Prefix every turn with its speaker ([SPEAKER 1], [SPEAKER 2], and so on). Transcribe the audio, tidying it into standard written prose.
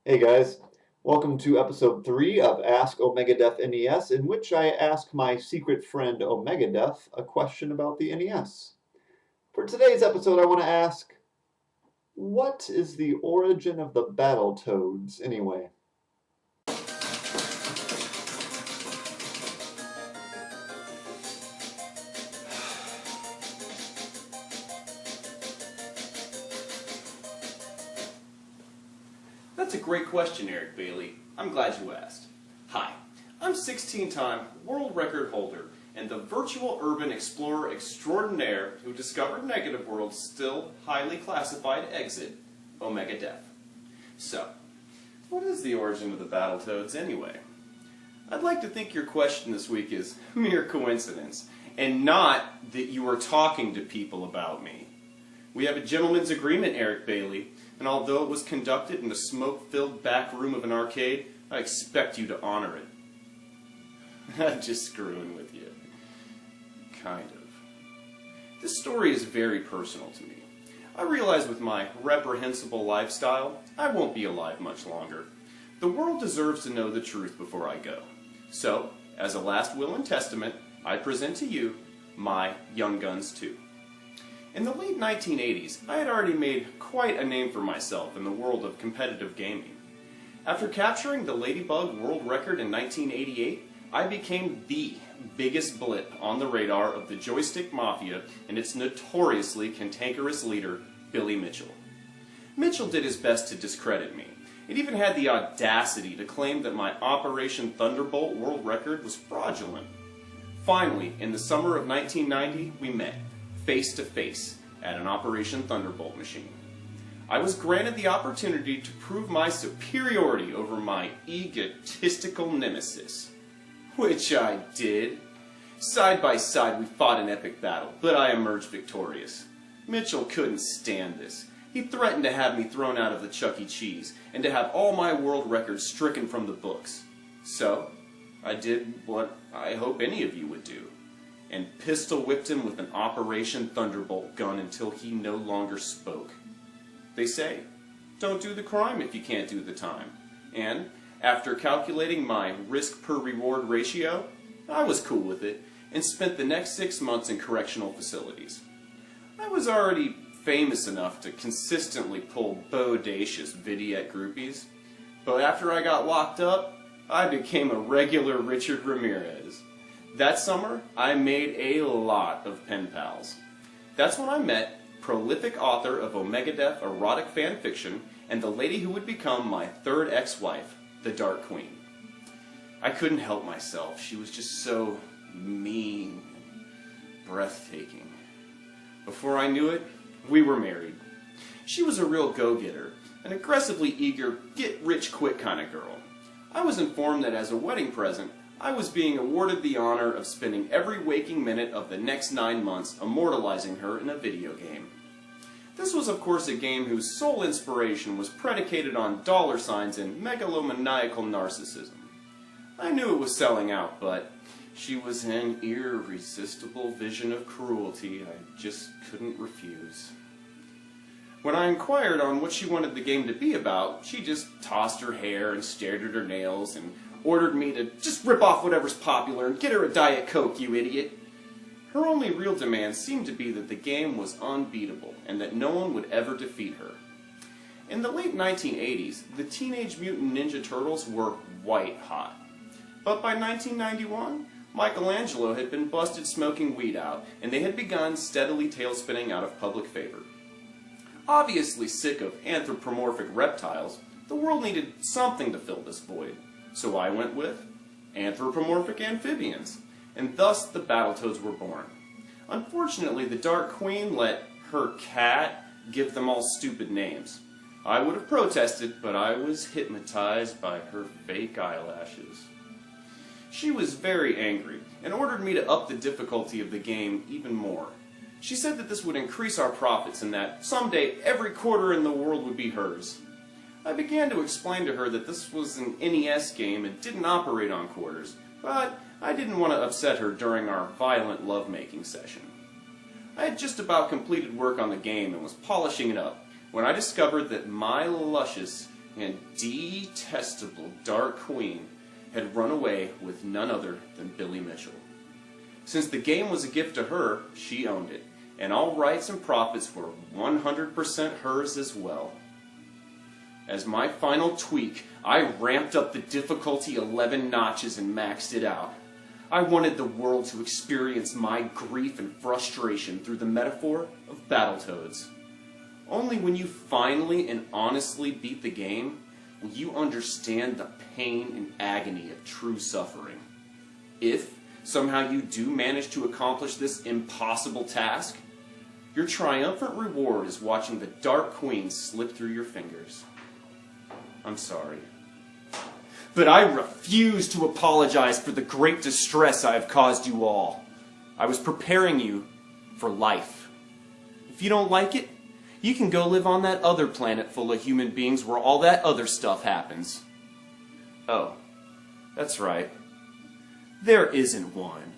[SPEAKER 1] Hey guys, welcome to episode 3 of Ask OmegaDef NES, in which I ask my secret friend OmegaDef a question about the NES. For today's episode, I want to ask, what is the origin of the Battletoads anyway?
[SPEAKER 2] That's a great question, Eric Bailey. I'm glad you asked. Hi, I'm 16-time world record holder and the virtual urban explorer extraordinaire who discovered Negative World's still highly classified exit, OmegaDef. So, what is the origin of the Battletoads anyway? I'd like to think your question this week is mere coincidence, and not that you are talking to people about me. We have a gentleman's agreement, Eric Bailey, and although it was conducted in the smoke-filled back room of an arcade, I expect you to honor it. I'm just screwing with you. Kind of. This story is very personal to me. I realize with my reprehensible lifestyle, I won't be alive much longer. The world deserves to know the truth before I go. So, as a last will and testament, I present to you my Young Guns 2. In the late 1980s, I had already made quite a name for myself in the world of competitive gaming. After capturing the Ladybug world record in 1988, I became the biggest blip on the radar of the joystick mafia and its notoriously cantankerous leader, Billy Mitchell. Mitchell did his best to discredit me. It even had the audacity to claim that my Operation Thunderbolt world record was fraudulent. Finally, in the summer of 1990, we met, face to face, at an Operation Thunderbolt machine. I was granted the opportunity to prove my superiority over my egotistical nemesis. Which I did. Side by side we fought an epic battle, but I emerged victorious. Mitchell couldn't stand this. He threatened to have me thrown out of the Chuck E. Cheese, and to have all my world records stricken from the books. So, I did what I hope any of you would do, and pistol-whipped him with an Operation Thunderbolt gun until he no longer spoke. They say, don't do the crime if you can't do the time. And, after calculating my risk-per-reward ratio, I was cool with it, and spent the next 6 months in correctional facilities. I was already famous enough to consistently pull bodacious vignette groupies, but after I got locked up, I became a regular Richard Ramirez. That summer, I made a lot of pen pals. That's when I met prolific author of OmegaDef erotic fan fiction and the lady who would become my third ex-wife, the Dark Queen. I couldn't help myself. She was just so mean and breathtaking. Before I knew it, we were married. She was a real go-getter, an aggressively eager, get-rich-quick kind of girl. I was informed that as a wedding present, I was being awarded the honor of spending every waking minute of the next 9 months immortalizing her in a video game. This was of course a game whose sole inspiration was predicated on dollar signs and megalomaniacal narcissism. I knew it was selling out, but she was an irresistible vision of cruelty I just couldn't refuse. When I inquired on what she wanted the game to be about, she just tossed her hair and stared at her nails and ordered me to just rip off whatever's popular and get her a Diet Coke, you idiot. Her only real demand seemed to be that the game was unbeatable and that no one would ever defeat her. In the late 1980s, the Teenage Mutant Ninja Turtles were white hot. But by 1991, Michelangelo had been busted smoking weed out, and they had begun steadily tailspinning out of public favor. Obviously sick of anthropomorphic reptiles, the world needed something to fill this void. So I went with anthropomorphic amphibians, and thus the Battletoads were born. Unfortunately, the Dark Queen let her cat give them all stupid names. I would have protested, but I was hypnotized by her fake eyelashes. She was very angry, and ordered me to up the difficulty of the game even more. She said that this would increase our profits and that someday every quarter in the world would be hers. I began to explain to her that this was an NES game and didn't operate on quarters, but I didn't want to upset her during our violent lovemaking session. I had just about completed work on the game and was polishing it up when I discovered that my luscious and detestable Dark Queen had run away with none other than Billy Mitchell. Since the game was a gift to her, she owned it, and all rights and profits were 100% hers as well. As my final tweak, I ramped up the difficulty 11 notches and maxed it out. I wanted the world to experience my grief and frustration through the metaphor of Battletoads. Only when you finally and honestly beat the game will you understand the pain and agony of true suffering. If somehow you do manage to accomplish this impossible task, your triumphant reward is watching the Dark Queen slip through your fingers. I'm sorry. But I refuse to apologize for the great distress I have caused you all. I was preparing you for life. If you don't like it, you can go live on that other planet full of human beings where all that other stuff happens. Oh, that's right. There isn't one.